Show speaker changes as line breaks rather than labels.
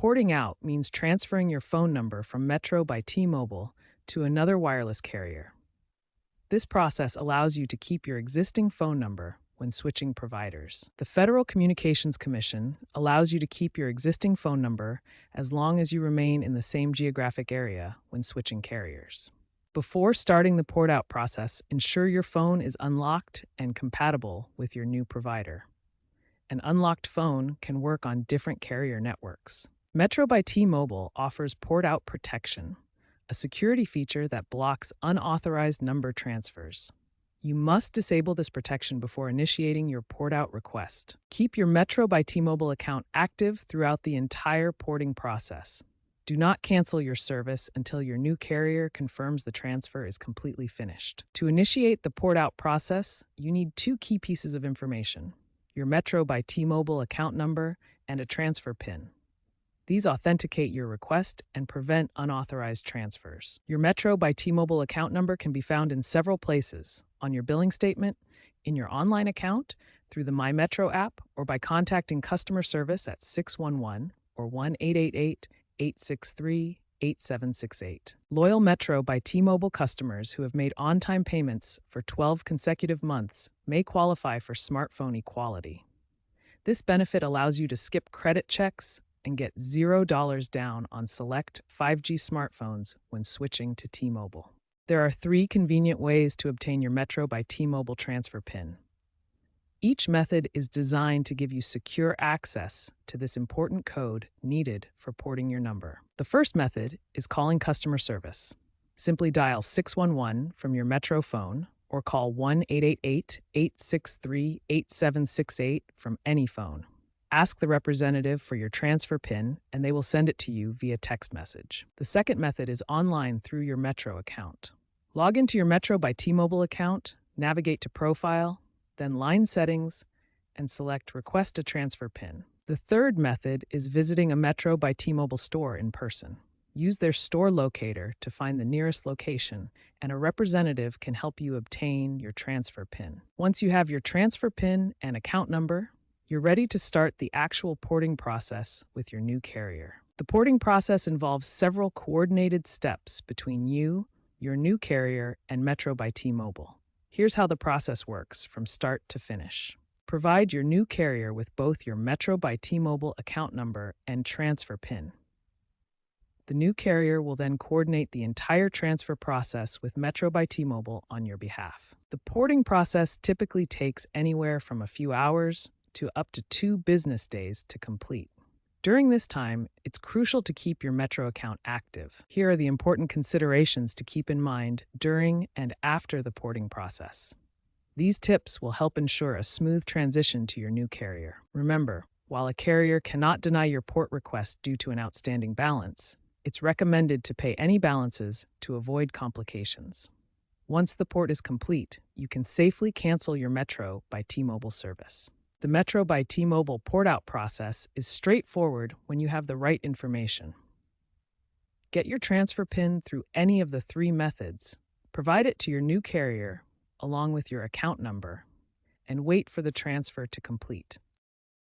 Porting out means transferring your phone number from Metro by T-Mobile to another wireless carrier. This process allows you to keep your existing phone number when switching providers. The Federal Communications Commission allows you to keep your existing phone number as long as you remain in the same geographic area when switching carriers. Before starting the port-out process, ensure your phone is unlocked and compatible with your new provider. An unlocked phone can work on different carrier networks. Metro by T-Mobile offers port-out protection, a security feature that blocks unauthorized number transfers. You must disable this protection before initiating your port-out request. Keep your Metro by T-Mobile account active throughout the entire porting process. Do not cancel your service until your new carrier confirms the transfer is completely finished. To initiate the port-out process, you need two key pieces of information: your Metro by T-Mobile account number and a transfer PIN. These authenticate your request and prevent unauthorized transfers. Your Metro by T-Mobile account number can be found in several places: on your billing statement, in your online account, through the My Metro app, or by contacting customer service at 611 or 1-888-863-8768. Loyal Metro by T-Mobile customers who have made on-time payments for 12 consecutive months may qualify for smartphone equality. This benefit allows you to skip credit checks and get $0 down on select 5G smartphones when switching to T-Mobile. There are 3 convenient ways to obtain your Metro by T-Mobile transfer PIN. Each method is designed to give you secure access to this important code needed for porting your number. The first method is calling customer service. Simply dial 611 from your Metro phone or call 1-888-863-8768 from any phone. Ask the representative for your transfer PIN and they will send it to you via text message. The second method is online through your Metro account. Log into your Metro by T-Mobile account, navigate to Profile, then Line Settings, and select Request a Transfer PIN. The third method is visiting a Metro by T-Mobile store in person. Use their store locator to find the nearest location, and a representative can help you obtain your transfer PIN. Once you have your transfer PIN and account number, you're ready to start the actual porting process with your new carrier. The porting process involves several coordinated steps between you, your new carrier, and Metro by T-Mobile. Here's how the process works from start to finish. Provide your new carrier with both your Metro by T-Mobile account number and transfer PIN. The new carrier will then coordinate the entire transfer process with Metro by T-Mobile on your behalf. The porting process typically takes anywhere from a few hours to up to 2 business days to complete. During this time, it's crucial to keep your Metro account active. Here are the important considerations to keep in mind during and after the porting process. These tips will help ensure a smooth transition to your new carrier. Remember, while a carrier cannot deny your port request due to an outstanding balance, it's recommended to pay any balances to avoid complications. Once the port is complete, you can safely cancel your Metro by T-Mobile service. The Metro by T-Mobile port-out process is straightforward when you have the right information. Get your transfer PIN through any of the 3 methods, provide it to your new carrier along with your account number, and wait for the transfer to complete.